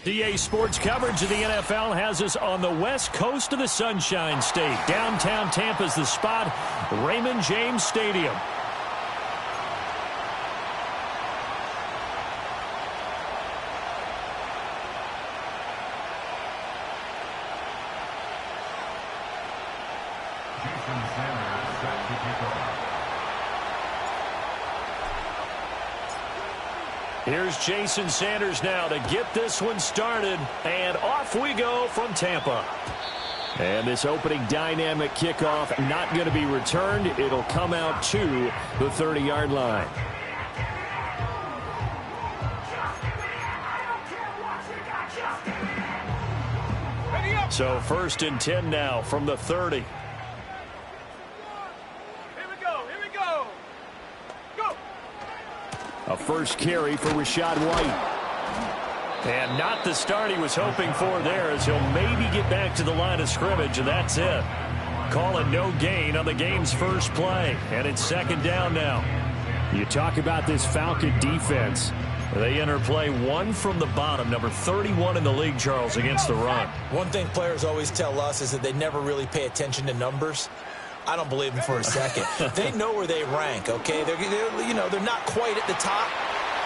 DA Sports coverage of the NFL has us on the west coast of the Sunshine State. Downtown Tampa's the spot, Raymond James Stadium. Here's Jason Sanders now to get this one started, and off we go from Tampa. And this opening dynamic kickoff not going to be returned. It'll come out to the 30-yard line. So 1st and 10 now from the 30. A first carry for Rachaad White. And not the start he was hoping for there, as he'll maybe get back to the line of scrimmage, and that's it. Call it no gain on the game's first play, and it's 2nd down now. You talk about this Falcon defense. They enter play 1 from the bottom, number 31 in the league, Charles, against the run. One thing players always tell us is that they never really pay attention to numbers. I don't believe them for a second. They know where they rank, okay? They're not quite at the top,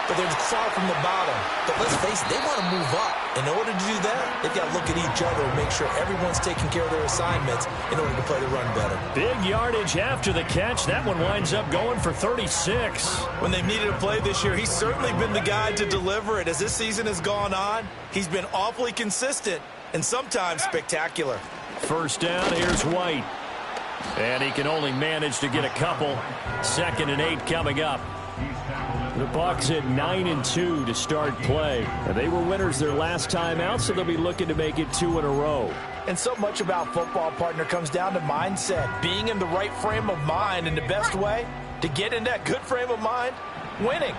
but they're far from the bottom. But let's face it, they want to move up. In order to do that, they've got to look at each other and make sure everyone's taking care of their assignments in order to play the run better. Big yardage after the catch. That one winds up going for 36. When they've needed a play this year, he's certainly been the guy to deliver it. As this season has gone on, he's been awfully consistent and sometimes spectacular. 1st down, here's White. And he can only manage to get a couple. 2nd and 8 coming up. The Bucs at 9-2 to start play. And they were winners their last time out, so they'll be looking to make it 2 in a row. And so much about football, partner, comes down to mindset. Being in the right frame of mind, and the best way to get in that good frame of mind, winning.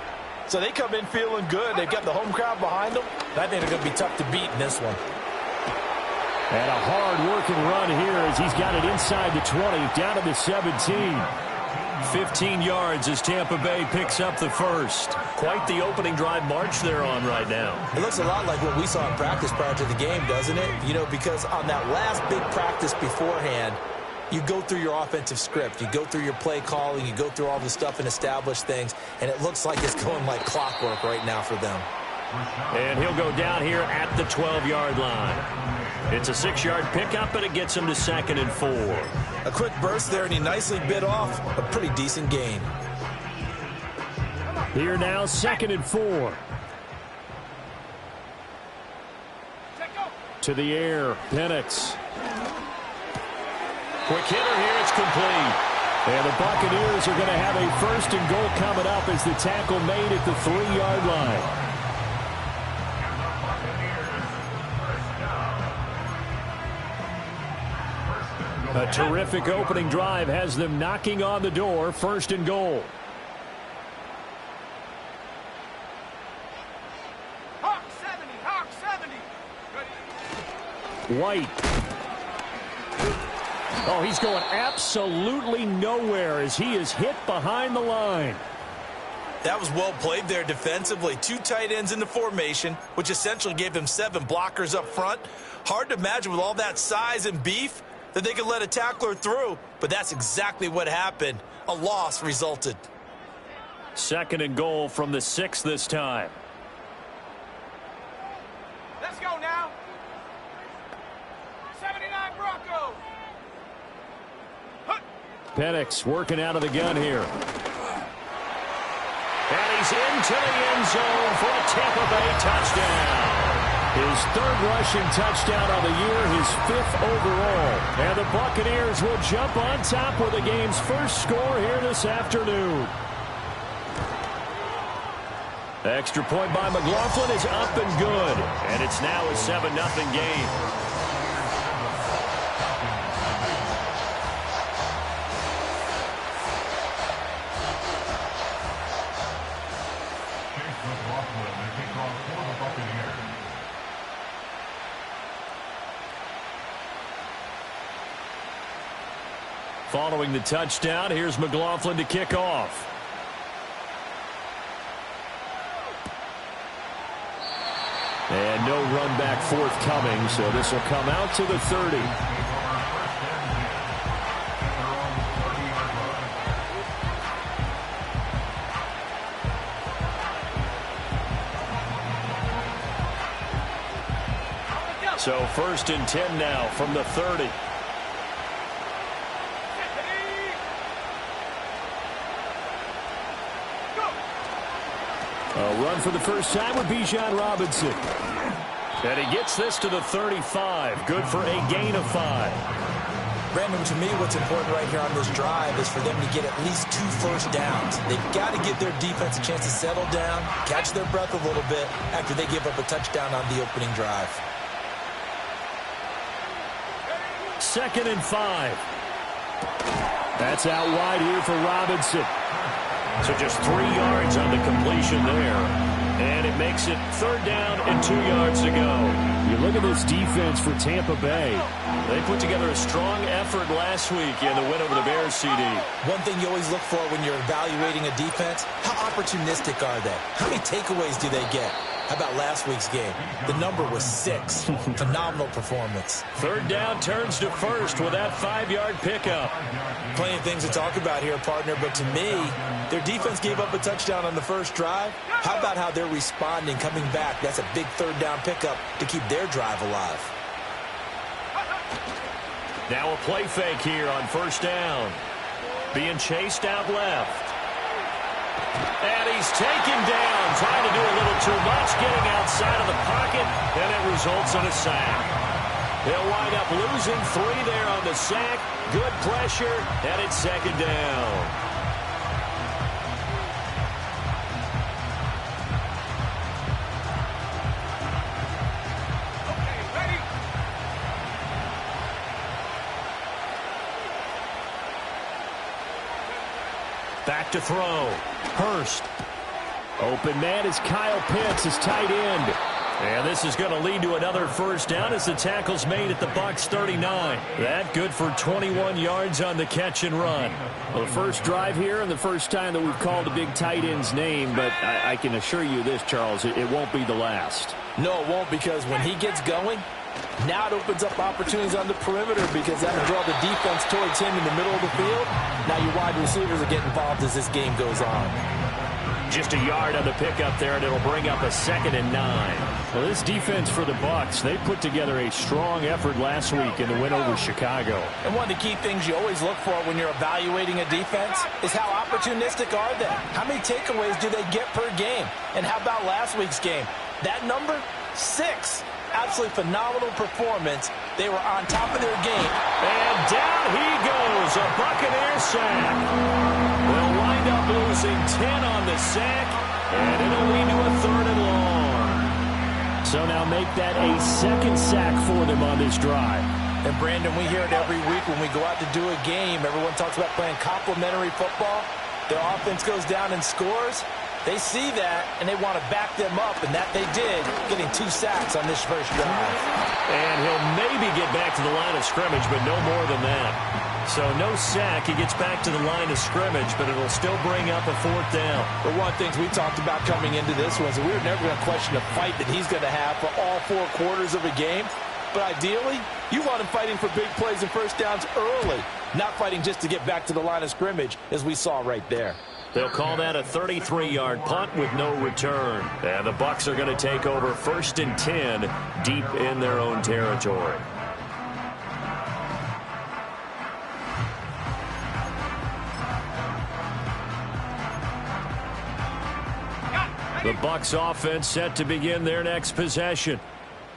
So they come in feeling good. They've got the home crowd behind them. I think they're going to be tough to beat in this one. And a hard-working run here as he's got it inside the 20, down to the 17. 15 yards as Tampa Bay picks up the first. Quite the opening drive march they're on right now. It looks a lot like what we saw in practice prior to the game, doesn't it? You know, because on that last big practice beforehand, you go through your offensive script. You go through your play calling. You go through all the stuff and establish things. And it looks like it's going like clockwork right now for them. And he'll go down here at the 12-yard line. It's a 6-yard pickup, and it gets him to 2nd and 4. A quick burst there, and he nicely bit off a pretty decent gain. Here now, 2nd and 4. To the air, Penix. Quick hitter here, it's complete. And the Buccaneers are going to have a 1st and goal coming up as the tackle made at the 3-yard line. A terrific opening drive has them knocking on the door. 1st and goal. Hawk 70. White. Oh, he's going absolutely nowhere as he is hit behind the line. That was well played there defensively. 2 tight ends in the formation, which essentially gave them 7 blockers up front. Hard to imagine with all that size and beef that they could let a tackler through, but that's exactly what happened. A loss resulted. 2nd and goal from the 6 this time. Let's go now. 79 Broncos. Penix working out of the gun here. And he's into the end zone for a Tampa Bay touchdown. His 3rd rushing touchdown of the year, his 5th overall. And the Buccaneers will jump on top with the game's first score here this afternoon. The extra point by McLaughlin is up and good. And it's now a 7-0 game. Following the touchdown, here's McLaughlin to kick off. And no run back forthcoming, so this will come out to the 30. So 1st and 10 now from the 30. A run for the first time with Bijan Robinson. And he gets this to the 35. Good for a gain of 5. Brandon, to me, what's important right here on this drive is for them to get at least 2 first downs. They've got to give their defense a chance to settle down, catch their breath a little bit after they give up a touchdown on the opening drive. 2nd and 5. That's out wide here for Robinson. So just 3 yards on the completion there. And it makes it 3rd down and 2 yards to go. You look at this defense for Tampa Bay. They put together a strong effort last week in the win over the Bears, CD. One thing you always look for when you're evaluating a defense, how opportunistic are they? How many takeaways do they get? How about last week's game? The number was 6. Phenomenal performance. 3rd down turns to 1st with that 5-yard pickup. Plenty of things to talk about here, partner, but to me, their defense gave up a touchdown on the first drive. How about how they're responding, coming back? That's a big 3rd down pickup to keep their drive alive. Now a play fake here on 1st down. Being chased out left. And he's taken down, trying to do a little too much, getting outside of the pocket, and it results in a sack. They'll wind up losing 3 there on the sack. Good pressure, and it's 2nd down. Back to throw. Hurst. Open man is Kyle Pitts, his tight end. And this is going to lead to another 1st down as the tackle's made at the Bucs 39. That good for 21 yards on the catch and run. Well, the first drive here and the first time that we've called a big tight end's name, but I can assure you this, Charles, it won't be the last. No, it won't, because when he gets going, now it opens up opportunities on the perimeter because that will draw the defense towards him in the middle of the field. Now your wide receivers are getting involved as this game goes on. Just a yard on the pickup there, and it'll bring up a 2nd and 9. Well, this defense for the Bucs, they put together a strong effort last week in the win over Chicago. And one of the key things you always look for when you're evaluating a defense is how opportunistic are they? How many takeaways do they get per game? And how about last week's game? That number, 6. Absolutely phenomenal performance. They were on top of their game. And down he goes, a Buccaneer sack. They'll wind up losing 10 on the sack, and it'll lead to a 3rd and long. So now make that a 2nd sack for them on this drive. And Brandon, we hear it every week when we go out to do a game. Everyone talks about playing complementary football. Their offense goes down and scores. They see that, and they want to back them up, and that they did, getting 2 sacks on this first drive. And he'll maybe get back to the line of scrimmage, but no more than that. So no sack. He gets back to the line of scrimmage, but it'll still bring up a 4th down. But one of the things we talked about coming into this was we were never going to question the fight that he's going to have for all 4 quarters of a game. But ideally, you want him fighting for big plays and first downs early, not fighting just to get back to the line of scrimmage, as we saw right there. They'll call that a 33-yard punt with no return. And the Bucs are going to take over 1st and 10 deep in their own territory. The Bucs offense set to begin their next possession.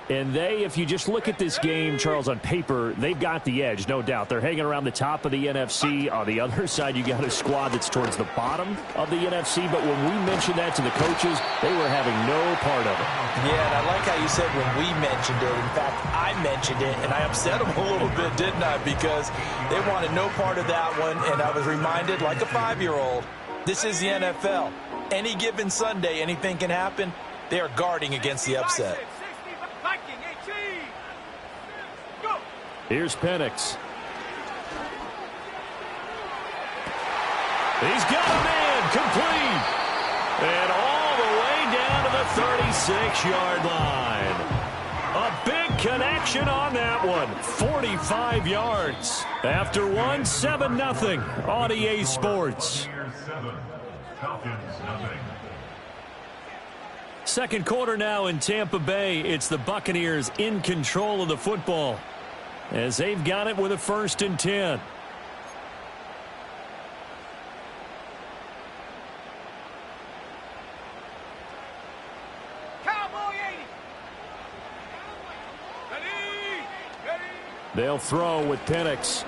And they, if you just look at this game, Charles, on paper, they've got the edge, no doubt. They're hanging around the top of the NFC. On the other side, you got a squad that's towards the bottom of the NFC. But when we mentioned that to the coaches, they were having no part of it. Yeah, and I like how you said when we mentioned it. In fact, I mentioned it, and I upset them a little bit, didn't I? Because they wanted no part of that one, and I was reminded, like a 5-year-old, this is the NFL. Any given Sunday, anything can happen. They are guarding against the upset. Here's Penix. He's got a man complete. And all the way down to the 36-yard line. A big connection on that one. 45 yards. After one, 7-0 on EA Sports. Second quarter now in Tampa Bay. It's the Buccaneers in control of the football as they've got it with a 1st and 10. They'll throw with Penix.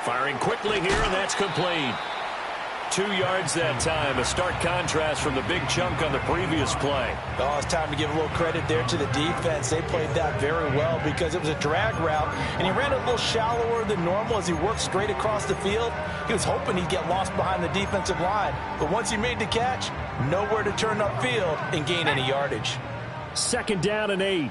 Firing quickly here, and that's complete. 2 yards that time. A stark contrast from the big chunk on the previous play. Oh, it's time to give a little credit there to the defense. They played that very well because it was a drag route, and he ran it a little shallower than normal as he worked straight across the field. He was hoping he'd get lost behind the defensive line, but once he made the catch, nowhere to turn upfield and gain any yardage. 2nd down and 8.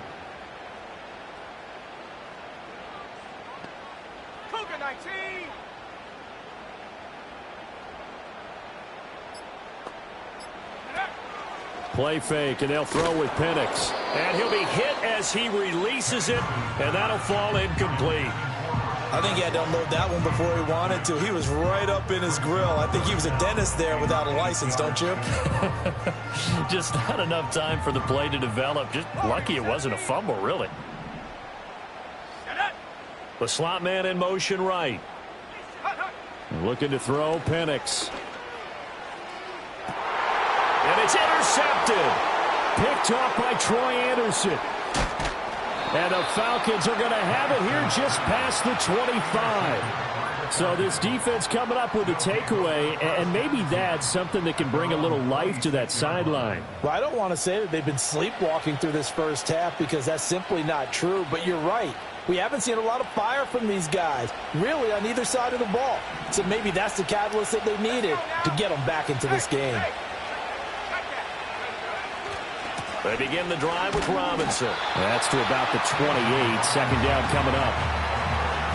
Play fake, and they'll throw with Penix. And he'll be hit as he releases it, and that'll fall incomplete. I think he had to unload that one before he wanted to. He was right up in his grill. I think he was a dentist there without a license, don't you? Just not enough time for the play to develop. Just lucky it wasn't a fumble, really. The slot man in motion right. Looking to throw, Penix. And it's intercepted. Picked off by Troy Anderson. And the Falcons are going to have it here just past the 25. So this defense coming up with a takeaway, and maybe that's something that can bring a little life to that sideline. Well, I don't want to say that they've been sleepwalking through this first half because that's simply not true, but you're right. We haven't seen a lot of fire from these guys, really, on either side of the ball. So maybe that's the catalyst that they needed to get them back into this game. They begin the drive with Robinson. That's to about the 28. 2nd down coming up.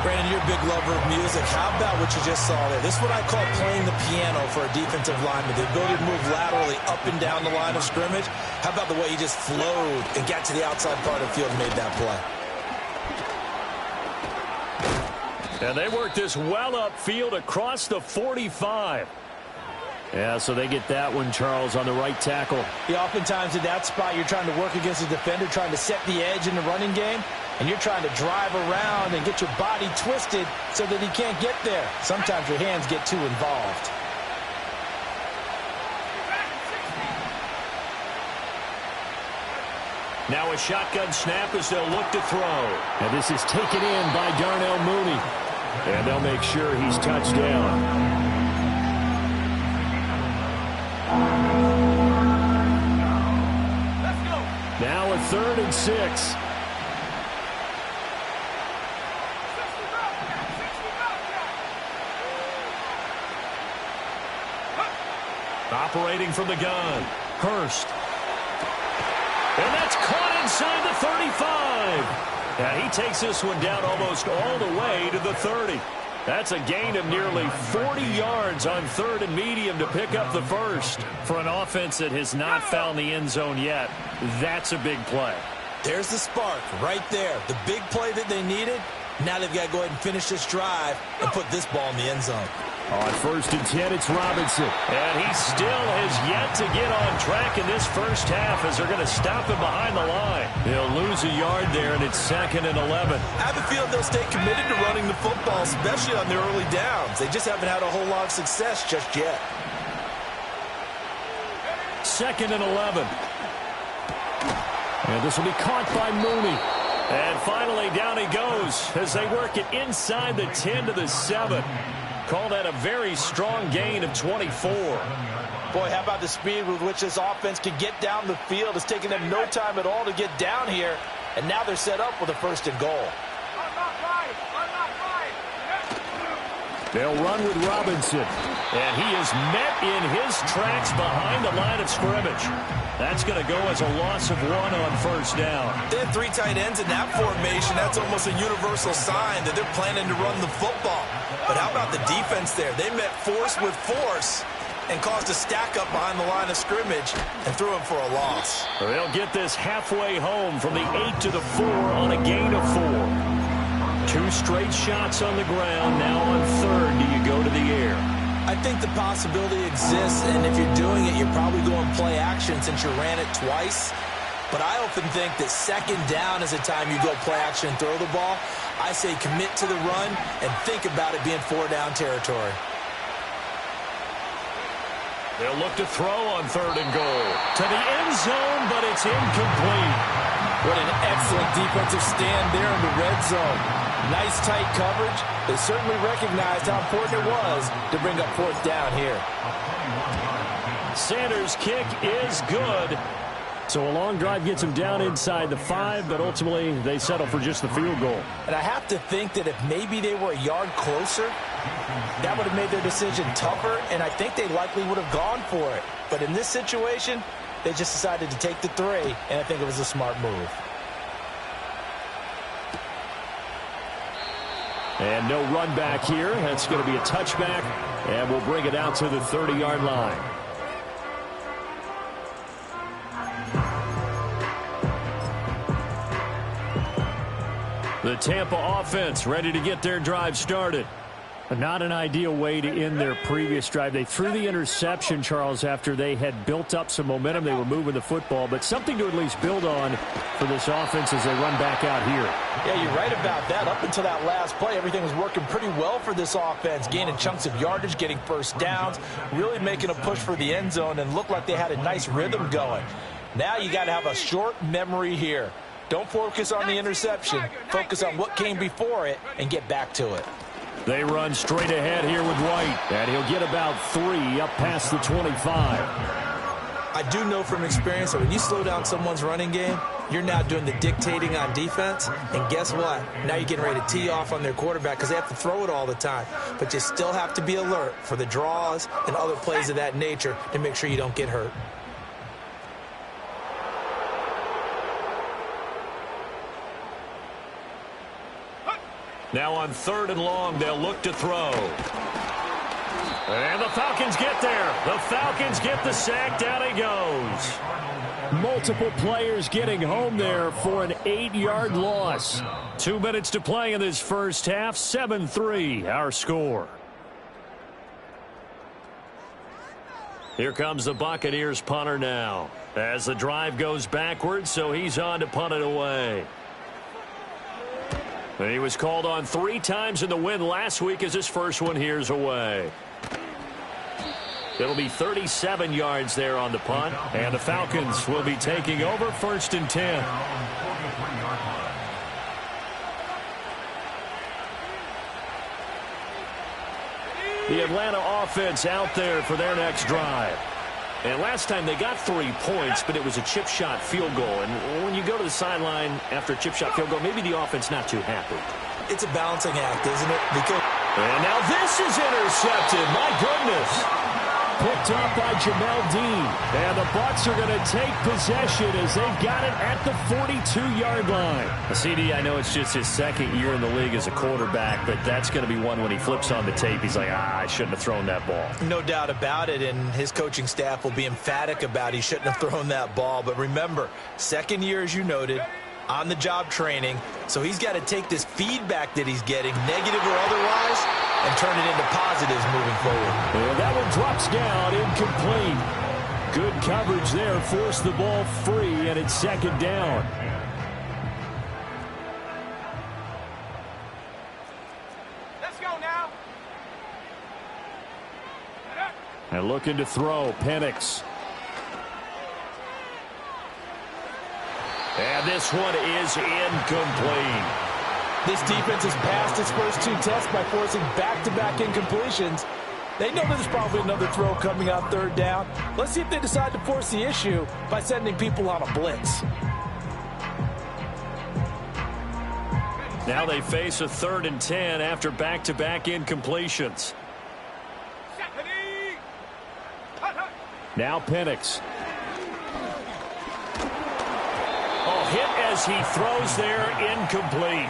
Brandon, you're a big lover of music. How about what you just saw there? This is what I call playing the piano for a defensive lineman. The ability to move laterally up and down the line of scrimmage. How about the way he just flowed and got to the outside part of the field and made that play? And they work this well upfield across the 45. Yeah, so they get that one, Charles, on the right tackle. Yeah, oftentimes in that spot, you're trying to work against a defender, trying to set the edge in the running game, and you're trying to drive around and get your body twisted so that he can't get there. Sometimes your hands get too involved. Now a shotgun snap as they'll look to throw. And this is taken in by Darnell Mooney. And they'll make sure he's touched down. Now a 3rd and 6. Operating from the gun, Hurst. And that's caught inside the 35. And he takes this one down almost all the way to the 30. That's a gain of nearly 40 yards on 3rd and medium to pick up the first. For an offense that has not found the end zone yet, that's a big play. There's the spark right there. The big play that they needed. Now they've got to go ahead and finish this drive and put this ball in the end zone. On 1st and 10, it's Robinson. And he still has yet to get on track in this first half as they're going to stop him behind the line. He'll lose a yard there, and it's 2nd and 11. I have a feeling they'll stay committed to running the football, especially on their early downs. They just haven't had a whole lot of success just yet. 2nd and 11. And this will be caught by Mooney. And finally, down he goes as they work it inside the 10 to the 7. Call that a very strong gain of 24. Boy, how about the speed with which this offense can get down the field? It's taken them no time at all to get down here, and now they're set up with a 1st and goal. They'll run with Robinson, and he is met in his tracks behind the line of scrimmage. That's going to go as a loss of 1 on 1st down. They have 3 tight ends in that formation. That's almost a universal sign that they're planning to run the football. But how about the defense there? They met force with force, and caused a stack up behind the line of scrimmage and threw him for a loss. They'll get this halfway home from the 8 to the 4 on a gain of 4. 2 straight shots on the ground. Now on third, do you go to the air? I think the possibility exists, and if you're doing it, you're probably going play action since you ran it twice. But I often think that second down is a time you go play action and throw the ball. I say commit to the run and think about it being 4-down territory. They'll look to throw on third and goal. To the end zone, but it's incomplete. What an excellent defensive stand there in the red zone. Nice tight coverage. They certainly recognized how important it was to bring up fourth down here. Sanders' kick is good. So a long drive gets him down inside the 5, but ultimately they settle for just the field goal. And I have to think that if maybe they were a yard closer, that would have made their decision tougher, and I think they likely would have gone for it. But in this situation, they just decided to take the 3, and I think it was a smart move. And no run back here. That's going to be a touchback, and we'll bring it out to the 30-yard line. The Tampa offense ready to get their drive started. Not an ideal way to end their previous drive. They threw the interception, Charles, after they had built up some momentum. They were moving the football, but something to at least build on for this offense as they run back out here. Yeah, you're right about that. Up until that last play, everything was working pretty well for this offense, gaining chunks of yardage, getting first downs, really making a push for the end zone, and looked like they had a nice rhythm going. Now you got to have a short memory here. Don't focus on the interception. Focus on what came before it and get back to it. They run straight ahead here with White, and he'll get about 3 up past the 25. I do know from experience that when you slow down someone's running game, you're now doing the dictating on defense, and guess what? Now you're getting ready to tee off on their quarterback because they have to throw it all the time. But you still have to be alert for the draws and other plays of that nature to make sure you don't get hurt. Now on third and long, they'll look to throw. And the Falcons get there. The Falcons get the sack. Down he goes. Multiple players getting home there for an 8-yard loss. 2 minutes to play in this first half. 7-3, our score. Here comes the Buccaneers punter now. As the drive goes backwards, so he's on to punt it away. And he was called on 3 times in the win last week as his first one here's away. It'll be 37 yards there on the punt, and the Falcons will be taking over 1st and 10. The Atlanta offense out there for their next drive. And last time they got 3 points, but it was a chip shot field goal. And when you go to the sideline after a chip shot field goal, maybe the offense not too happy. It's a balancing act, isn't it? And now this is intercepted. My goodness. Picked up by Jamel Dean. And the Bucs are going to take possession as they've got it at the 42-yard line. CD, I know it's just his 2nd year in the league as a quarterback, but that's going to be one when he flips on the tape. He's like, I shouldn't have thrown that ball. No doubt about it, and his coaching staff will be emphatic about he shouldn't have thrown that ball. But remember, 2nd year, as you noted, on-the-job training, so he's got to take this feedback that he's getting, negative or otherwise, and turn it into positives moving forward. And that one drops down, incomplete. Good coverage there, forced the ball free, and it's 2nd down. Let's go now. And looking to throw, Penix. And this one is incomplete. This defense has passed its first 2 tests by forcing back-to-back incompletions. They know there's probably another throw coming on 3rd down. Let's see if they decide to force the issue by sending people on a blitz. Now they face a 3rd and 10 after back-to-back incompletions. Now Penix. Hit as he throws there, incomplete.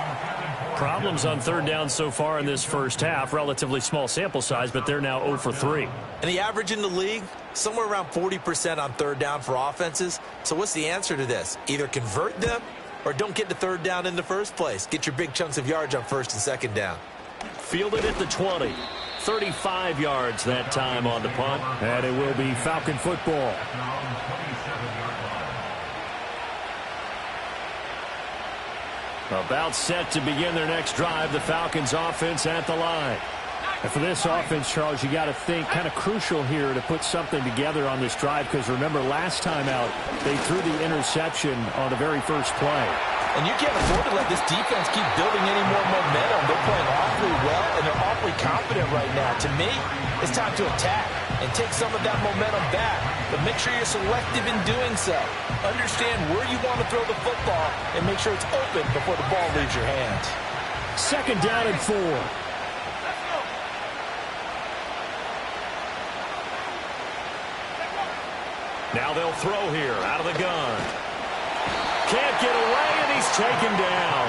Problems on third down so far in this first half. Relatively small sample size, but they're now 0 for 3. And the average in the league, somewhere around 40% on third down for offenses. So what's the answer to this? Either convert them or don't get to third down in the first place. Get your big chunks of yards on first and second down. Fielded at the 20. 35 yards that time on the punt. And it will be Falcon football. About set to begin their next drive. The Falcons offense at the line. And for this offense, Charles, you got to think kind of crucial here to put something together on this drive, because remember last time out they threw the interception on the very first play. And you can't afford to let this defense keep building any more momentum. They're playing awfully well, and they're awfully confident right now. To me, it's time to attack and take some of that momentum back. But make sure you're selective in doing so. Understand where you want to throw the football and make sure it's open before the ball leaves your hands. Second down and 4. Now they'll throw here out of the gun. Can't get away, and he's taken down.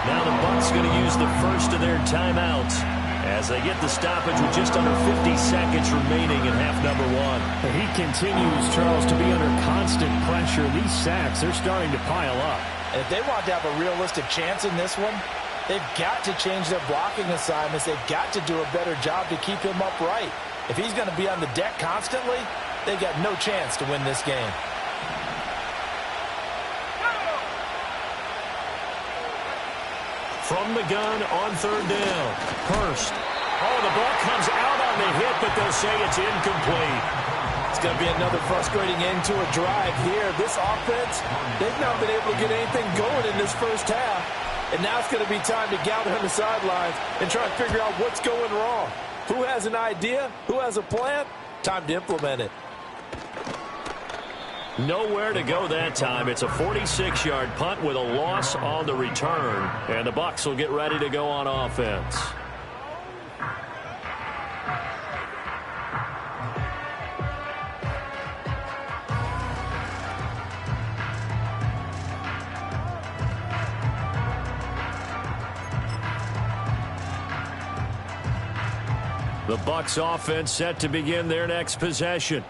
Now the Bucs going to use the first of their timeouts as they get the stoppage with just under 50 seconds remaining in half number 1. He continues, Charles, to be under constant pressure. These sacks, they're starting to pile up. And if they want to have a realistic chance in this one, they've got to change their blocking assignments. They've got to do a better job to keep him upright. If he's going to be on the deck constantly, they got no chance to win this game. From the gun on third down. Hurst. Oh, the ball comes out on the hit, but they'll say it's incomplete. It's going to be another frustrating end to a drive here. This offense, they've not been able to get anything going in this first half. And now it's going to be time to gather on the sidelines and try and figure out what's going wrong. Who has an idea? Who has a plan? Time to implement it. Nowhere to go that time. It's a 46-yard punt with a loss on the return. And the Bucs will get ready to go on offense. The Bucs offense set to begin their next possession.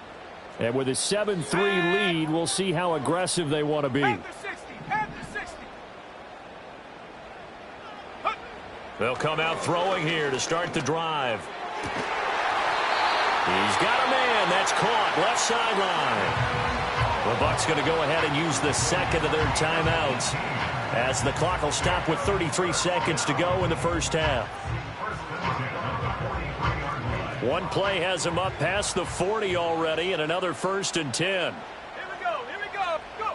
And with a 7-3 lead, we'll see how aggressive they want to be. They'll come out throwing here to start the drive. He's got a man. That's caught. Left sideline. The Bucs going to go ahead and use the second of their timeouts as the clock will stop with 33 seconds to go in the first half. One play has him up past the 40 already, and another 1st and 10. Here we go, go!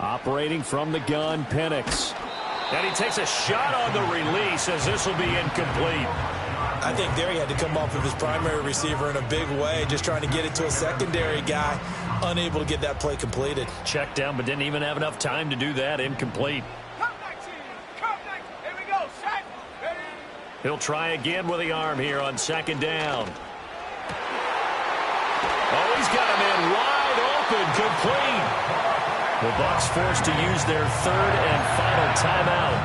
Operating from the gun, Penix. And he takes a shot on the release as this will be incomplete. I think there he had to come off of his primary receiver in a big way, just trying to get it to a secondary guy, unable to get that play completed. Checked down, but didn't even have enough time to do that. Incomplete. Come 19, here we go, set, ready. He'll try again with the arm here on second down. Oh, he's got a man wide open, complete. The Bucs forced to use their third and final timeout.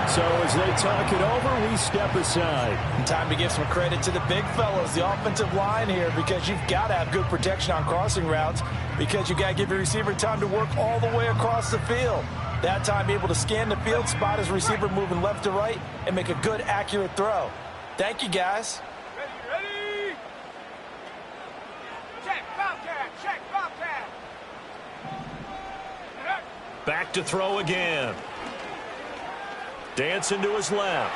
So as they talk it over, we step aside. Time to give some credit to the big fellows, the offensive line here, because you've got to have good protection on crossing routes, because you got to give your receiver time to work all the way across the field. That time able to scan the field, spot his receiver moving left to right, and make a good, accurate throw. Thank you, guys. Ready. Check, Bobcat. Back to throw again. Dancing to his left.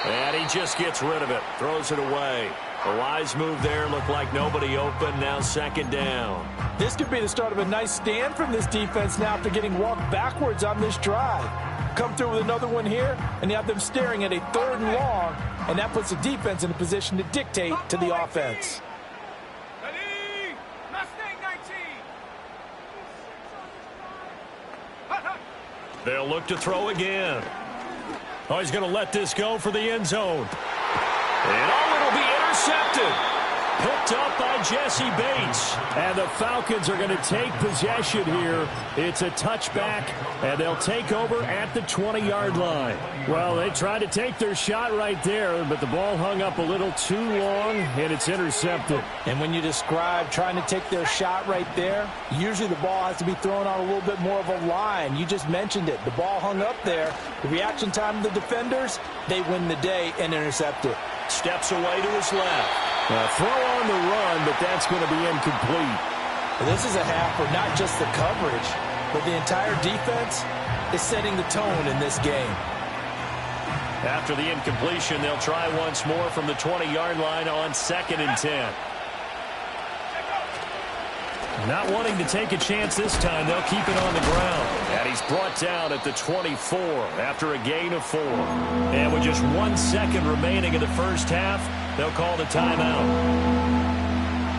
And he just gets rid of it. Throws it away. A wise move there. Looked like nobody open. Now second down. This could be the start of a nice stand from this defense now after getting walked backwards on this drive. Come through with another one here, and you have them staring at a 3rd and long, and that puts the defense in a position to dictate to the offense. Ready. Mustang 19. They'll look to throw again. Oh, he's going to let this go for the end zone. And oh, it'll be intercepted. Picked up by Jesse Bates. And the Falcons are going to take possession here. It's a touchback, and they'll take over at the 20-yard line. Well, they tried to take their shot right there, but the ball hung up a little too long, and it's intercepted. And when you describe trying to take their shot right there, usually the ball has to be thrown on a little bit more of a line. You just mentioned it. The ball hung up there. The reaction time of the defenders, they win the day and intercept it. Steps away to his left. Throw on the run, but that's going to be incomplete. This is a half where not just the coverage, but the entire defense is setting the tone in this game. After the incompletion, they'll try once more from the 20-yard line on 2nd and 10. Not wanting to take a chance this time, they'll keep it on the ground. And he's brought down at the 24 after a gain of 4. And with just 1 second remaining in the first half, they'll call the timeout.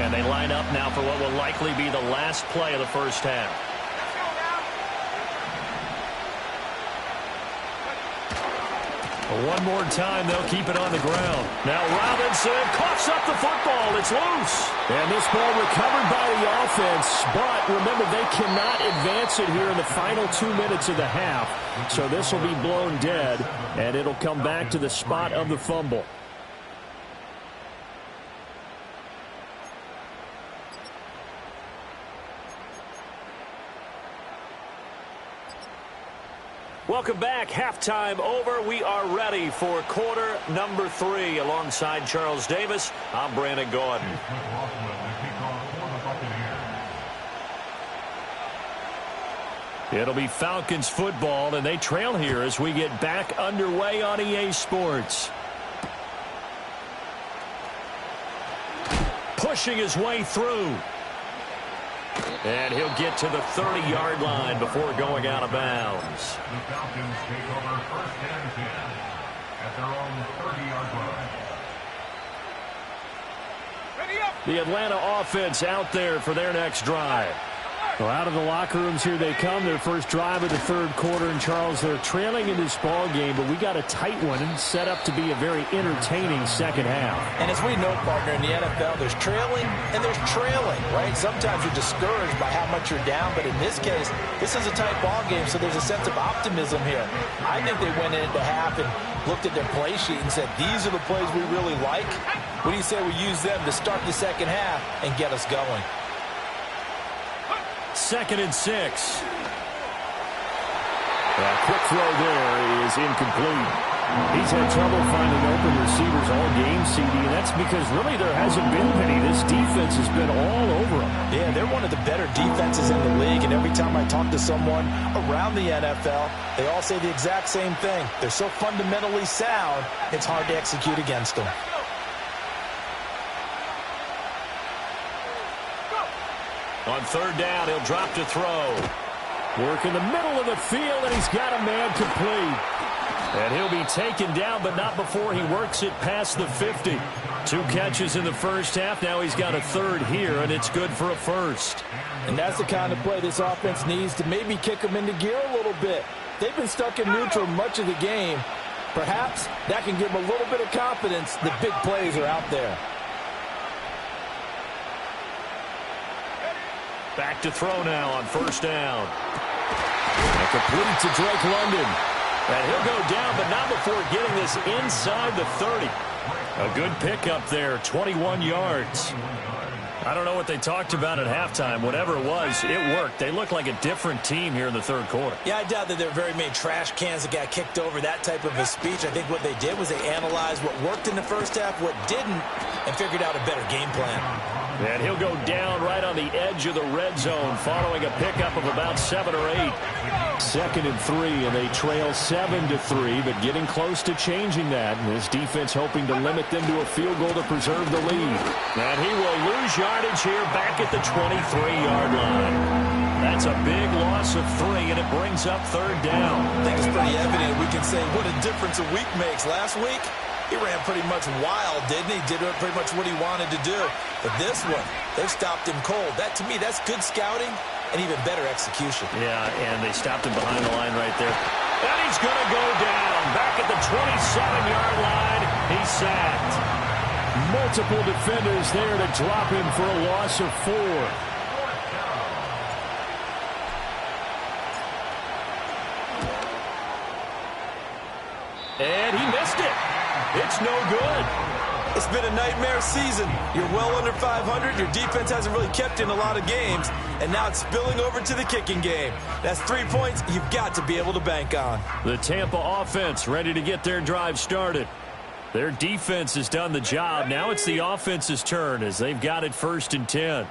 And they line up now for what will likely be the last play of the first half. One more time, they'll keep it on the ground. Now Robinson coughs up the football. It's loose. And this ball recovered by the offense, but remember, they cannot advance it here in the final 2 minutes of the half. So this will be blown dead, and it'll come back to the spot of the fumble. Welcome back. Halftime over. We are ready for quarter number 3. Alongside Charles Davis, I'm Brandon Gordon. It'll be Falcons football, and they trail here as we get back underway on EA Sports. Pushing his way through. And he'll get to the 30-yard line before going out of bounds. The Falcons take over 1st and 10 at their own 30-yard line. Ready up. The Atlanta offense out there for their next drive. Well, out of the locker rooms here they come. Their first drive of the third quarter. And, Charles, they're trailing in this ball game, but we got a tight one and set up to be a very entertaining second half. And as we know, partner, in the NFL, there's trailing and there's trailing, right? Sometimes you're discouraged by how much you're down, but in this case, this is a tight ball game, so there's a sense of optimism here. I think they went into half and looked at their play sheet and said, these are the plays we really like. What do you say we use them to start the second half and get us going? 2nd and 6. Quick throw there is incomplete. He's had trouble finding open receivers all game, CD, and that's because really there hasn't been many. This defense has been all over them. Yeah, they're one of the better defenses in the league, and every time I talk to someone around the NFL, they all say the exact same thing. They're so fundamentally sound, it's hard to execute against them. On 3rd down, he'll drop to throw. Work in the middle of the field, and he's got a man complete. And he'll be taken down, but not before he works it past the 50. 2 catches in the first half. Now he's got a 3rd here, and it's good for a 1st. And that's the kind of play this offense needs to maybe kick them into gear a little bit. They've been stuck in neutral much of the game. Perhaps that can give them a little bit of confidence that big plays are out there. Back to throw now on 1st down. And complete to Drake London. And he'll go down, but not before getting this inside the 30. A good pickup there, 21 yards. I don't know what they talked about at halftime. Whatever it was, it worked. They look like a different team here in the 3rd quarter. Yeah, I doubt that there are very many trash cans that got kicked over, that type of a speech. I think what they did was they analyzed what worked in the first half, what didn't, and figured out a better game plan. And he'll go down right on the edge of the red zone following a pickup of about 7 or 8. 2nd and 3, and they trail 7-3, but getting close to changing that. And this defense hoping to limit them to a field goal to preserve the lead. And he will lose yardage here back at the 23-yard line. That's a big loss of 3, and it brings up 3rd down. I think it's pretty evident we can say what a difference a week makes. Last week, he ran pretty much wild, didn't he? Did pretty much what he wanted to do. But this one, they stopped him cold. That, to me, that's good scouting and even better execution. Yeah, and they stopped him behind the line right there. And he's going to go down. Back at the 27-yard line, he's sacked. Multiple defenders there to drop him for a loss of 4. And he missed it. It's no good. It's been a nightmare season. You're well under 500. Your defense hasn't really kept in a lot of games, and now it's spilling over to the kicking game. That's 3 points you've got to be able to bank on. The Tampa offense ready to get their drive started. Their defense has done the job. Now it's the offense's turn as they've got it 1st and 10.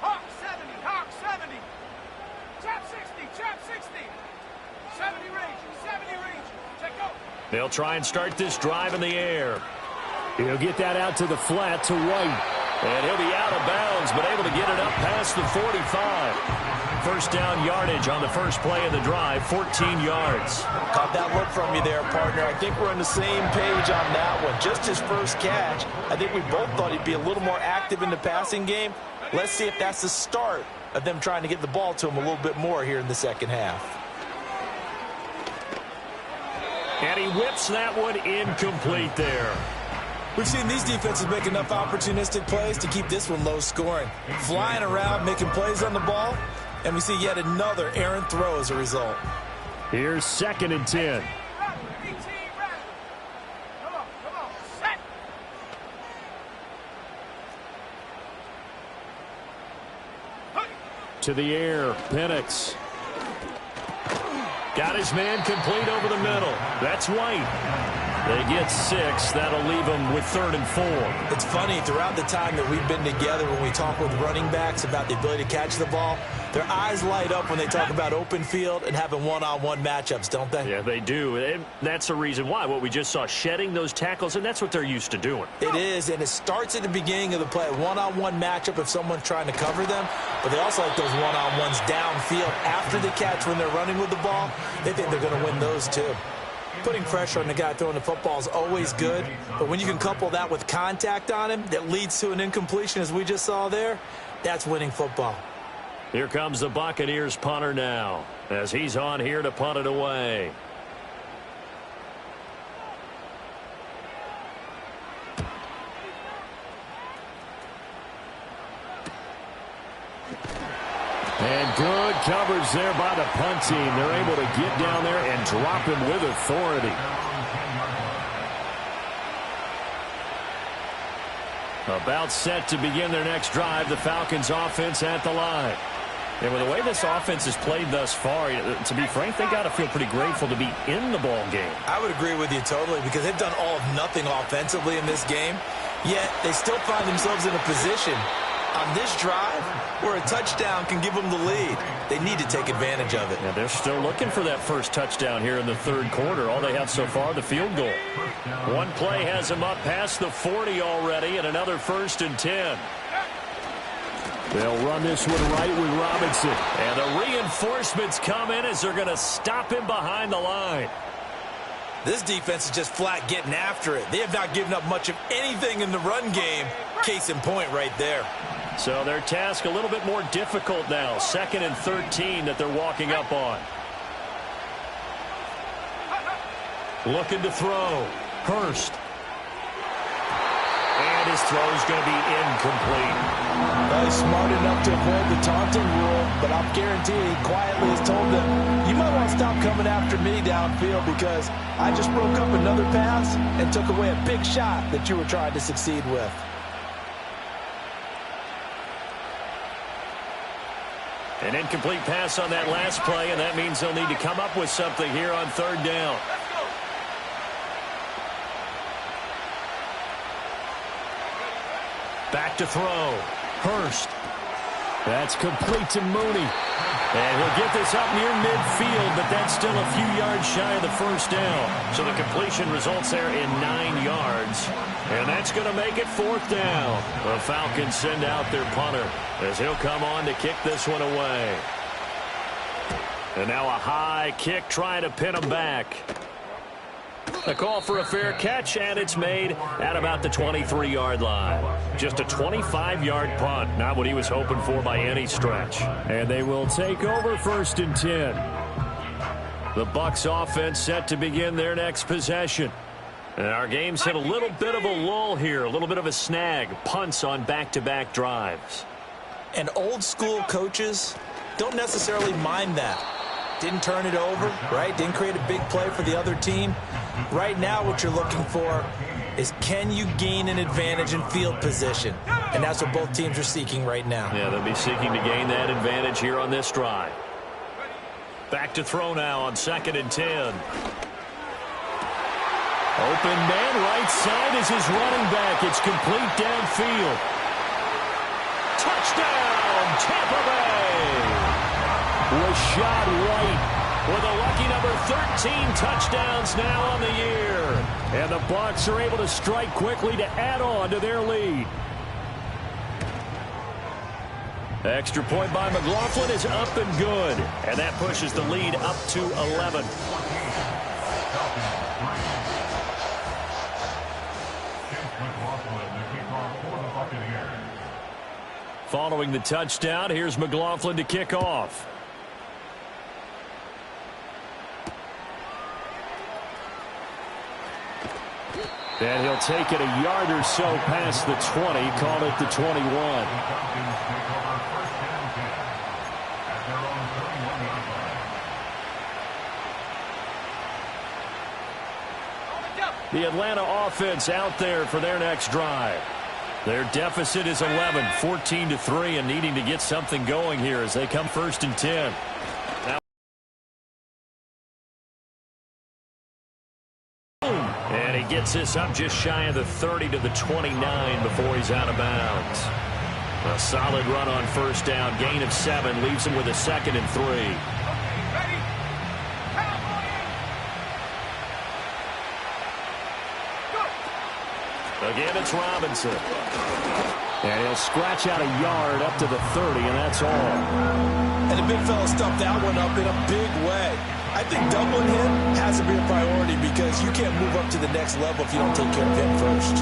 Hawk 70, Hawk 70. Trap 60, trap 60. 70 range, 70 range. Check go. They'll try and start this drive in the air. He'll get that out to the flat to White. And he'll be out of bounds, but able to get it up past the 45. First down yardage on the first play of the drive, 14 yards. Caught that look from you there, partner. I think we're on the same page on that one. Just his first catch. I think we both thought he'd be a little more active in the passing game. Let's see if that's the start of them trying to get the ball to him a little bit more here in the second half. And he whips that one incomplete there. We've seen these defenses make enough opportunistic plays to keep this one low scoring. Flying around, making plays on the ball, and we see yet another errant throw as a result. Here's 2nd and 10. Come on, set. To the air, Penix. Got his man complete over the middle. That's White. They get 6. That'll leave them with 3rd and 4. It's funny, throughout the time that we've been together, when we talk with running backs about the ability to catch the ball, their eyes light up when they talk about open field and having one-on-one matchups, don't they? Yeah, they do. And that's the reason why. What we just saw, shedding those tackles, and that's what they're used to doing. It is, and it starts at the beginning of the play. One-on-one matchup if someone's trying to cover them, but they also like those one-on-ones downfield after the catch when they're running with the ball. They think they're going to win those too. Putting pressure on the guy throwing the football is always good, but when you can couple that with contact on him that leads to an incompletion, as we just saw there, that's winning football. Here comes the Buccaneers punter now, as he's on here to punt it away. And good coverage there by the punt team. They're able to get down there and drop him with authority. About set to begin their next drive, the Falcons offense at the line. And with the way this offense has played thus far, to be frank, they got to feel pretty grateful to be in the ball game. I would agree with you totally, because they've done all of nothing offensively in this game, yet they still find themselves in a position on this drive where a touchdown can give them the lead. They need to take advantage of it. Yeah, they're still looking for that first touchdown here in the 3rd quarter. All they have so far, the field goal. One play has them up past the 40 already, and another 1st and 10. They'll run this one right with Robinson. And the reinforcements come in as they're going to stop him behind the line. This defense is just flat getting after it. They have not given up much of anything in the run game. Case in point right there. So their task a little bit more difficult now. 2nd and 13 that they're walking up on. Looking to throw. Hurst. And his throw is going to be incomplete. Well, he's smart enough to avoid the taunting rule, but I'm guaranteed he quietly has told them, you might want to stop coming after me downfield because I just broke up another pass and took away a big shot that you were trying to succeed with. An incomplete pass on that last play, and that means they'll need to come up with something here on 3rd down. Back to throw. Hurst. That's complete to Mooney. And he'll get this up near midfield, but that's still a few yards shy of the 1st down. So the completion results there in 9 yards. And that's going to make it 4th down. The Falcons send out their punter as he'll come on to kick this one away. And now a high kick trying to pin him back. A call for a fair catch, and it's made at about the 23-yard line. Just a 25-yard punt, not what he was hoping for by any stretch. And they will take over 1st and 10. The Bucs offense set to begin their next possession. And our game's hit a little bit of a lull here, a little bit of a snag. Punts on back-to-back drives. And old school coaches don't necessarily mind that. Didn't turn it over, right? Didn't create a big play for the other team. Right now what you're looking for is, can you gain an advantage in field position? And that's what both teams are seeking right now. Yeah, they'll be seeking to gain that advantage here on this drive. Back to throw now on 2nd and 10. Open man right side is his running back. It's complete downfield. Touchdown, Tampa Bay! Rashad White with a lucky number 13 touchdowns now on the year. And the Bucs are able to strike quickly to add on to their lead. Extra point by McLaughlin is up and good. And that pushes the lead up to 11. Following the touchdown, here's McLaughlin to kick off. And he'll take it a yard or so past the 20, call it the 21. The Atlanta offense out there for their next drive. Their deficit is 11, 14-3, and needing to get something going here as they come 1st and 10. Now, and he gets this up just shy of the 30 to the 29 before he's out of bounds. A solid run on 1st down, gain of 7, leaves him with a 2nd and 3. Again, it's Robinson. And he'll scratch out a yard up to the 30, and that's all. And the big fella stuffed that one up in a big way. I think doubling him has to be a priority because you can't move up to the next level if you don't take care of him first.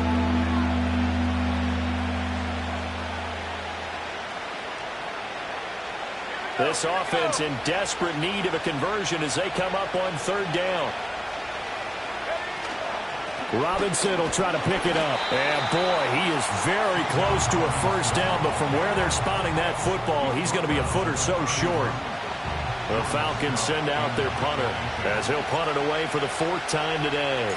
This offense in desperate need of a conversion as they come up on 3rd down. Robinson will try to pick it up. And, boy, he is very close to a 1st down, but from where they're spotting that football, he's going to be a foot or so short. The Falcons send out their punter as he'll punt it away for the 4th time today.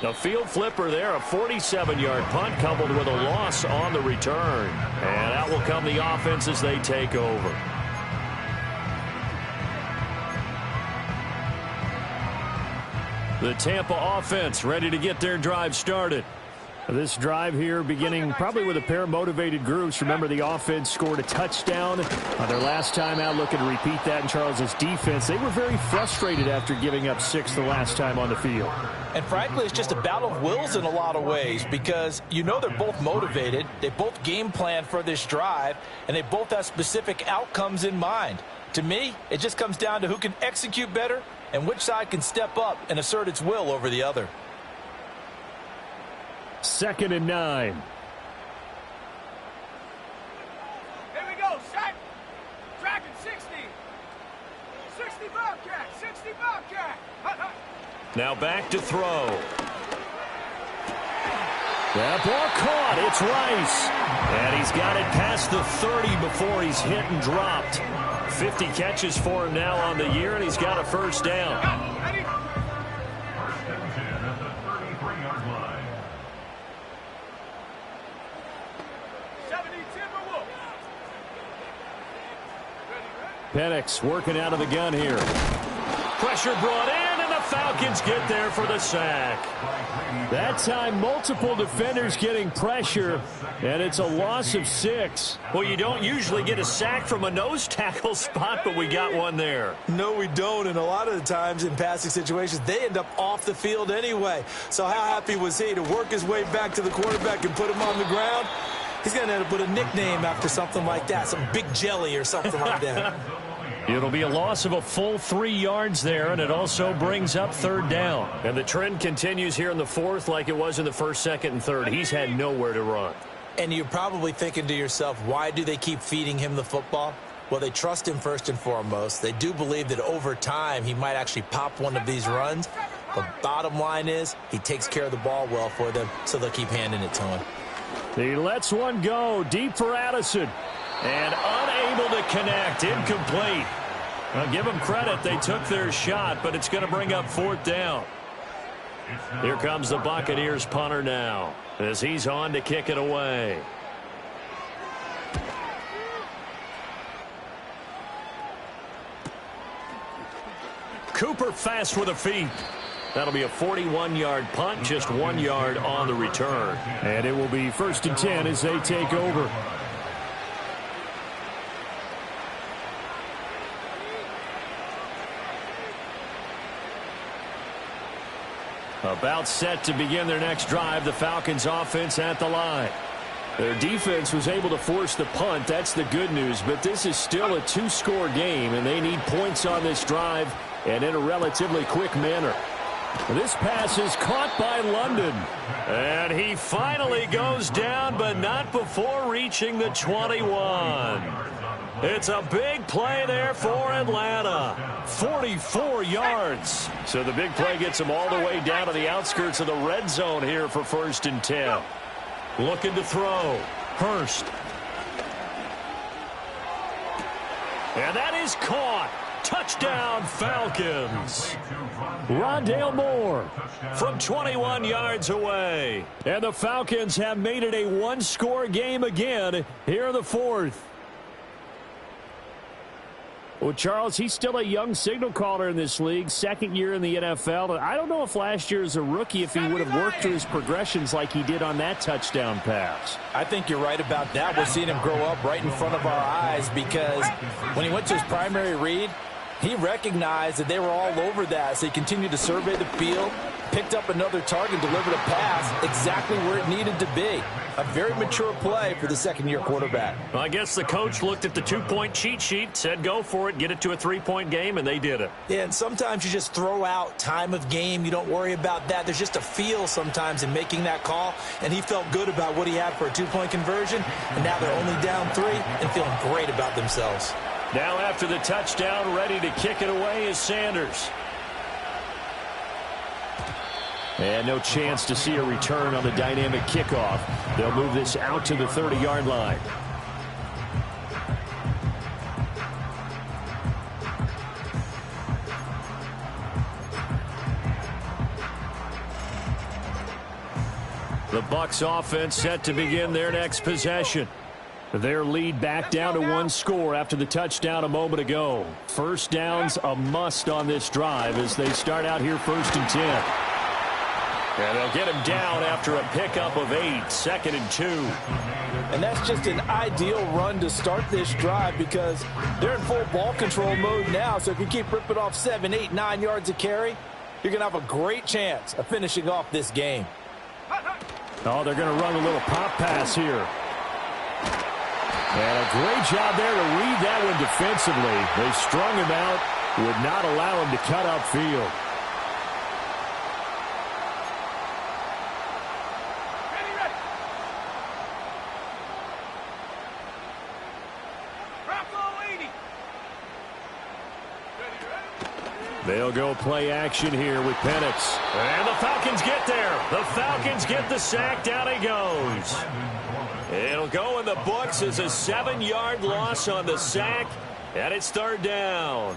A field flipper there, a 47-yard punt coupled with a loss on the return. And out will come the offense as they take over. The Tampa offense ready to get their drive started. This drive here beginning probably with a pair of motivated groups. Remember, the offense scored a touchdown on their last time out. Looking to repeat that in Charles's defense. They were very frustrated after giving up 6 the last time on the field. And frankly, it's just a battle of wills in a lot of ways because you know they're both motivated. They both game plan for this drive, and they both have specific outcomes in mind. To me, it just comes down to who can execute better and which side can step up and assert its will over the other. 2nd and 9. Here we go, set. Dragon 60. 60 Bobcat, 60 Bobcat. Hut, hut. Now back to throw. That ball caught. It's Rice. And he's got it past the 30 before he's hit and dropped. 50 catches for him now on the year, and he's got a 1st down. Ready? 1st and 10 at the 33-yard line. 70 Timberwolves. Penix working out of the gun here. Pressure brought in, and the Falcons get there for the sack. That time, multiple defenders getting pressure, and it's a loss of 6. Well, you don't usually get a sack from a nose tackle spot, but we got one there. No, we don't, and a lot of the times in passing situations, they end up off the field anyway. So how happy was he to work his way back to the quarterback and put him on the ground? He's going to end up with a nickname after something like that, some Big Jelly or something like that. It'll be a loss of a full 3 yards there, and it also brings up 3rd down. And the trend continues here in the 4th like it was in the 1st, 2nd, and 3rd. He's had nowhere to run. And you're probably thinking to yourself, why do they keep feeding him the football? Well, they trust him first and foremost. They do believe that over time he might actually pop one of these runs. But bottom line is he takes care of the ball well for them, so they'll keep handing it to him. He lets one go deep for Addison. And unable to connect. Incomplete. Well, give them credit. They took their shot, but it's going to bring up 4th down. Here comes the Buccaneers punter now as he's on to kick it away. Cooper fast with the feet. That'll be a 41-yard punt, just 1 yard on the return. And it will be 1st and 10 as they take over. About set to begin their next drive, the Falcons offense at the line. Their defense was able to force the punt. That's the good news, but this is still a 2-score game, and they need points on this drive and in a relatively quick manner. This pass is caught by London. And he finally goes down, but not before reaching the 21. It's a big play there for Atlanta. 44 yards. So the big play gets them all the way down to the outskirts of the red zone here for 1st and 10. Looking to throw. Hurst. And that is caught. Touchdown, Falcons. Rondale Moore from 21 yards away. And the Falcons have made it a 1-score game again here in the 4th. Well, Charles, he's still a young signal caller in this league, 2nd year in the NFL. I don't know if last year as a rookie, if he would have worked through his progressions like he did on that touchdown pass. I think you're right about that. We're seeing him grow up right in front of our eyes because when he went to his primary read, he recognized that they were all over that, so he continued to survey the field, picked up another target, delivered a pass exactly where it needed to be. A very mature play for the 2nd-year quarterback. Well, I guess the coach looked at the 2-point cheat sheet, said go for it, get it to a 3-point game, and they did it. Yeah, and sometimes you just throw out time of game. You don't worry about that. There's just a feel sometimes in making that call, and he felt good about what he had for a 2-point conversion, and now they're only down 3 and feeling great about themselves. Now after the touchdown, ready to kick it away is Sanders. And no chance to see a return on the dynamic kickoff. They'll move this out to the 30-yard line. The Bucs offense set to begin their next possession. Their lead back down to 1 score after the touchdown a moment ago. 1st down's a must on this drive as they start out here 1st and 10. And they'll get him down after a pickup of 8, 2nd and 2. And that's just an ideal run to start this drive because they're in full ball control mode now. So if you keep ripping off 7, 8, 9 yards of carry, you're going to have a great chance of finishing off this game. Oh, they're going to run a little pop pass here. And a great job there to read that one defensively. They strung him out, would not allow him to cut upfield. They'll go play action here with Penix. And the Falcons get there. The Falcons get the sack. Down he goes. It'll go in the books as a 7-yard loss on the sack. And it's 3rd down.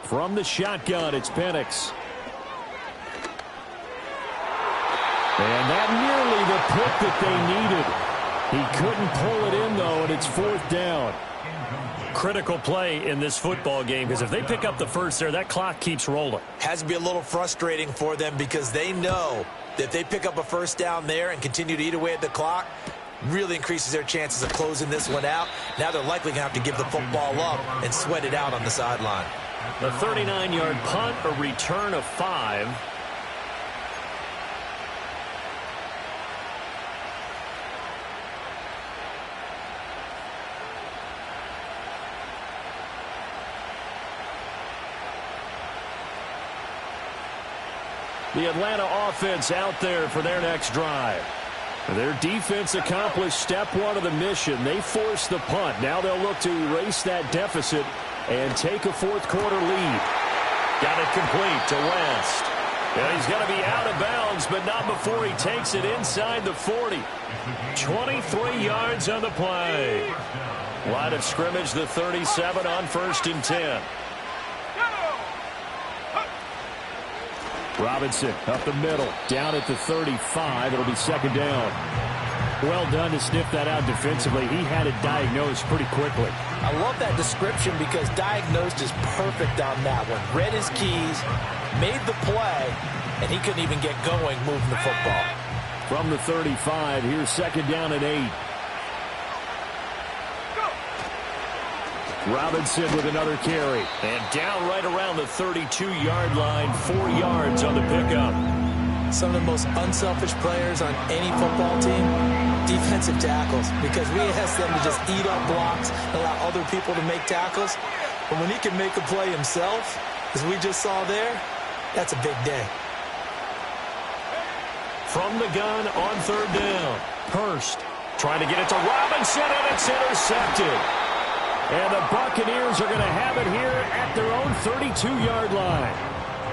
From the shotgun, it's Penix. And that nearly the pick that they needed. He couldn't pull it in, though, and it's 4th down. Critical play in this football game because if they pick up the first there, that clock keeps rolling. Has to be a little frustrating for them because they know that if they pick up a 1st down there and continue to eat away at the clock, really increases their chances of closing this one out. Now they're likely going to have to give the football up and sweat it out on the sideline. The 39-yard punt, a return of 5. The Atlanta offense out there for their next drive. Their defense accomplished step one of the mission. They forced the punt. Now they'll look to erase that deficit and take a fourth-quarter lead. Got it complete to West. And he's going to be out of bounds, but not before he takes it inside the 40. 23 yards on the play. Line of scrimmage, the 37 on 1st and 10. Robinson up the middle, down at the 35. It'll be second down. Well done to sniff that out defensively. He had it diagnosed pretty quickly. I love that description because diagnosed is perfect on that one. Read his keys, made the play, and he couldn't even get going moving the football. From the 35, here's second down and 8. Robinson with another carry. And down right around the 32-yard line, 4 yards on the pickup. Some of the most unselfish players on any football team, defensive tackles, because we ask them to just eat up blocks and allow other people to make tackles. But when he can make a play himself, as we just saw there, that's a big day. From the gun on 3rd down. Hurst trying to get it to Robinson, and it's intercepted. And the Buccaneers are going to have it here at their own 32-yard line.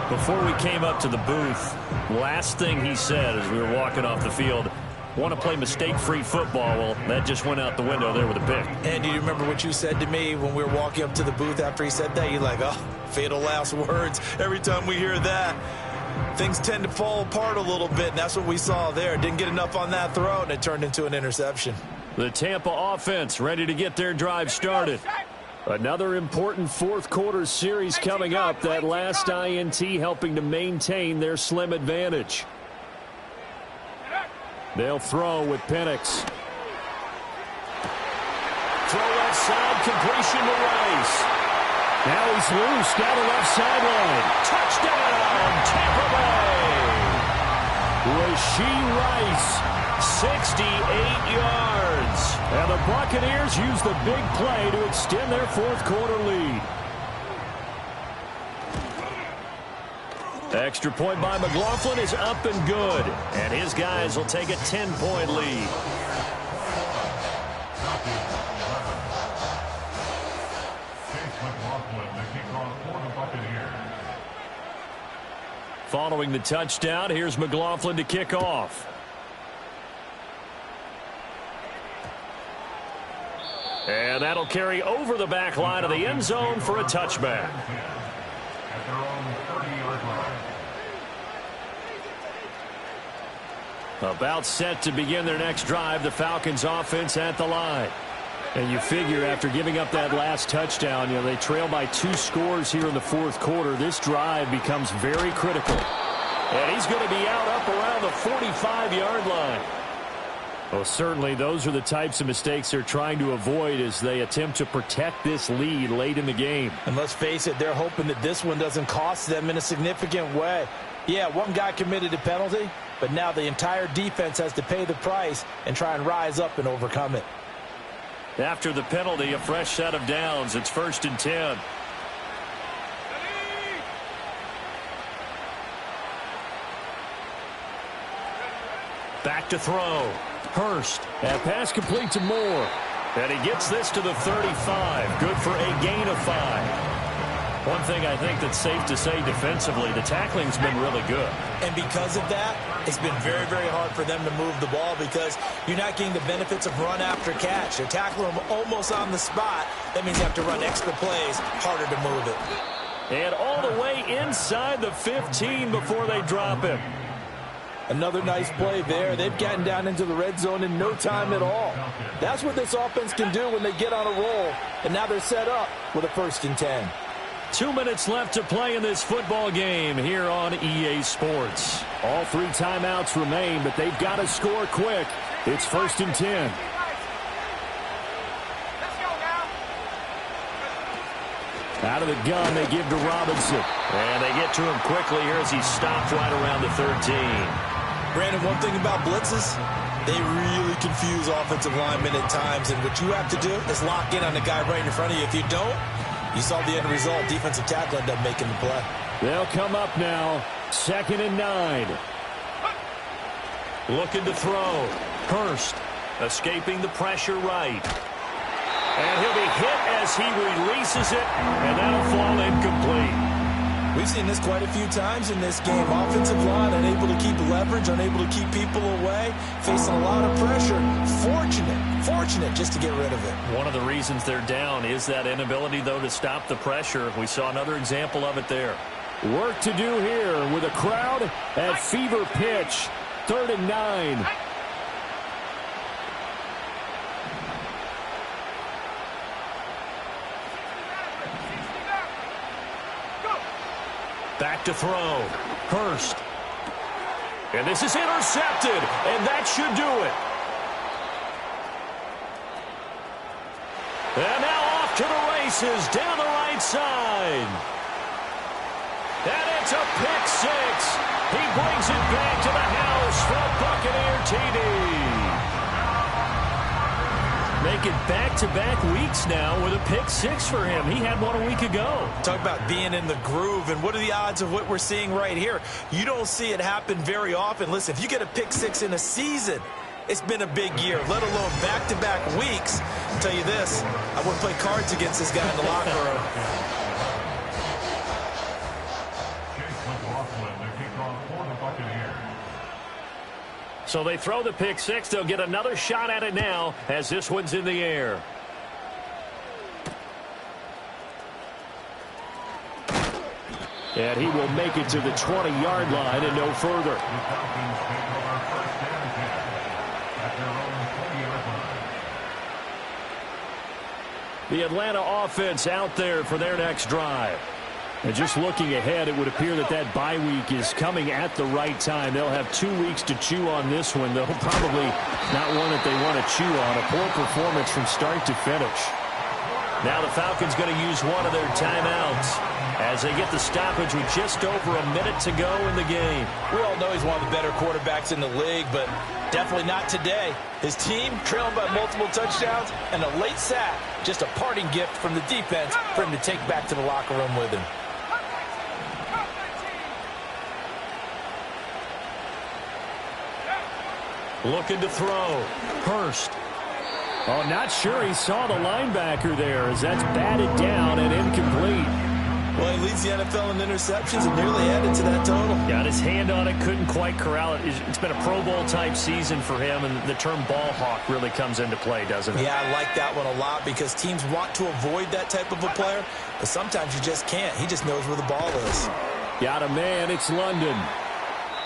Before we came up to the booth, last thing he said as we were walking off the field, want to play mistake-free football. Well, that just went out the window there with a pick. And do you remember what you said to me when we were walking up to the booth after he said that? You're like, oh, fatal last words. Every time we hear that, things tend to fall apart a little bit, and that's what we saw there. Didn't get enough on that throw, and it turned into an interception. The Tampa offense ready to get their drive started. Another important fourth-quarter series coming up. That last INT helping to maintain their slim advantage. They'll throw with Penix. Throw left side, completion to Rice. Now he's loose down the left sideline. Touchdown, Tampa Bay. Rashee Rice, 68 yards. And the Buccaneers use the big play to extend their fourth-quarter lead. Extra point by McLaughlin is up and good. And his guys will take a 10-point lead. Following the touchdown, here's McLaughlin to kick off. And that'll carry over the back line of the end zone for a touchback. About set to begin their next drive, the Falcons offense at the line. And you figure after giving up that last touchdown, they trail by 2 scores here in the fourth quarter. This drive becomes very critical. And he's going to be out up around the 45-yard line. Well, certainly those are the types of mistakes they're trying to avoid as they attempt to protect this lead late in the game. And let's face it, they're hoping that this one doesn't cost them in a significant way. Yeah, one guy committed a penalty, but now the entire defense has to pay the price and try and rise up and overcome it. After the penalty, a fresh set of downs. It's 1st and 10. Back to throw. Hurst. That pass complete to Moore. And he gets this to the 35. Good for a gain of 5. One thing I think that's safe to say defensively, the tackling's been really good. And because of that, it's been very, very hard for them to move the ball because you're not getting the benefits of run after catch. They're tackling them almost on the spot. That means you have to run extra plays, harder to move it. And all the way inside the 15 before they drop him. Another nice play there. They've gotten down into the red zone in no time at all. That's what this offense can do when they get on a roll. And now they're set up with a 1st and 10. 2 minutes left to play in this football game here on EA Sports. All 3 timeouts remain, but they've got to score quick. It's 1st and 10. Out of the gun, they give to Robinson. And they get to him quickly here as he stopped right around the 13. Brandon, one thing about blitzes, they really confuse offensive linemen at times. And what you have to do is lock in on the guy right in front of you. If you don't, you saw the end result. Defensive tackle ended up making the play. They'll come up now 2nd and 9. Looking to throw. Hurst escaping the pressure right. And he'll be hit as he releases it, and that'll fall incomplete. We've seen this quite a few times in this game. Offensive line unable to keep leverage, unable to keep people away, facing a lot of pressure. Fortunate just to get rid of it. One of the reasons they're down is that inability, though, to stop the pressure. We saw another example of it there. Work to do here with a crowd at fever pitch. 3rd and 9. Back to throw. Hurst. And this is intercepted, and that should do it. And now off to the races down the right side. And it's a pick six. He brings it back to the house for a Buccaneer TD. Make it back-to-back weeks now with a pick six for him. He had one a week ago. Talk about being in the groove, and what are the odds of what we're seeing right here? You don't see it happen very often. Listen, if you get a pick six in a season, it's been a big year, let alone back-to-back weeks. I'll tell you this, I wouldn't play cards against this guy in the locker room. So they throw the pick six. They'll get another shot at it now as this one's in the air. And he will make it to the 20-yard line and no further. The Atlanta offense out there for their next drive. And just looking ahead, it would appear that that bye week is coming at the right time. They'll have 2 weeks to chew on this one, though probably not one that they want to chew on. A poor performance from start to finish. Now the Falcons going to use one of their timeouts as they get the stoppage with just over a minute to go in the game. We all know he's one of the better quarterbacks in the league, but definitely not today. His team trailing by multiple touchdowns and a late sack. Just a parting gift from the defense for him to take back to the locker room with him. Looking to throw. Hurst. Oh, not sure he saw the linebacker there as that's batted down and incomplete. Well, he leads the NFL in interceptions and nearly added to that total. Got his hand on it, couldn't quite corral it. It's been a Pro Bowl type season for him, and the term ball hawk really comes into play, doesn't it? Yeah, I like that one a lot because teams want to avoid that type of a player, but sometimes you just can't. He just knows where the ball is. Got a man, it's London.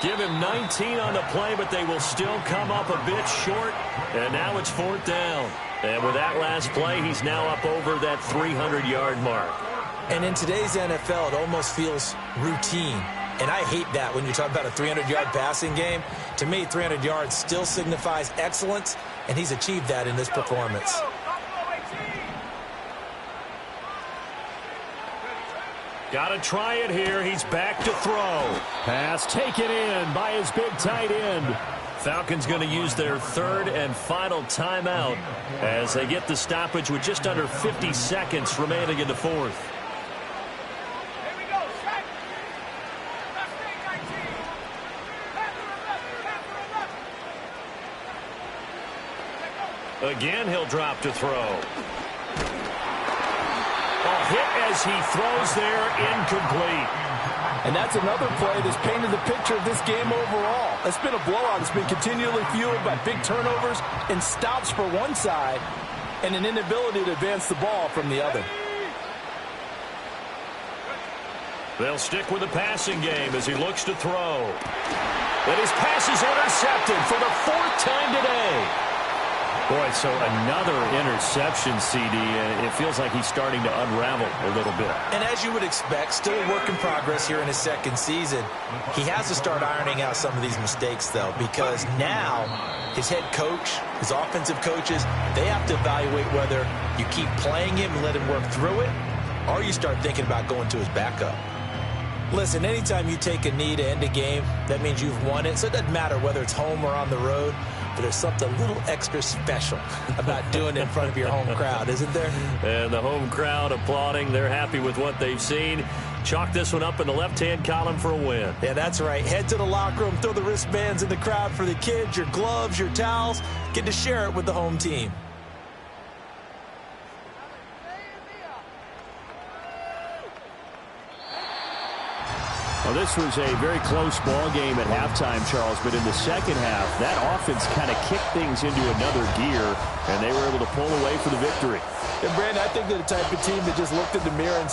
Give him 19 on the play, but they will still come up a bit short. And now it's 4th down. And with that last play, he's now up over that 300-yard mark. And in today's NFL, it almost feels routine. And I hate that when you talk about a 300-yard passing game. To me, 300 yards still signifies excellence, and he's achieved that in this performance. Got to try it here. He's back to throw. Pass taken in by his big tight end. Falcons going to use their 3rd and final timeout as they get the stoppage with just under 50 seconds remaining in the 4th. Again, he'll drop to throw. A hit as he throws there, incomplete. And that's another play that's painted the picture of this game overall. It's been a blowout. It's been continually fueled by big turnovers and stops for one side and an inability to advance the ball from the other. They'll stick with the passing game as he looks to throw. But his pass is intercepted for the 4th time today. Boy, so another interception, CD. It feels like he's starting to unravel a little bit. And as you would expect, still a work in progress here in his 2nd season. He has to start ironing out some of these mistakes, though, because now his head coach, his offensive coaches, they have to evaluate whether you keep playing him and let him work through it, or you start thinking about going to his backup. Listen, anytime you take a knee to end a game, that means you've won it. So it doesn't matter whether it's home or on the road. But there's something a little extra special about doing it in front of your home crowd, isn't there? And the home crowd applauding. They're happy with what they've seen. Chalk this one up in the left-hand column for a win. Yeah, that's right. Head to the locker room, throw the wristbands in the crowd for the kids, your gloves, your towels. Get to share it with the home team. Well, this was a very close ball game at halftime, Charles, but in the second half, that offense kind of kicked things into another gear, and they were able to pull away for the victory. And, Brandon, I think they're the type of team that just looked in the mirror and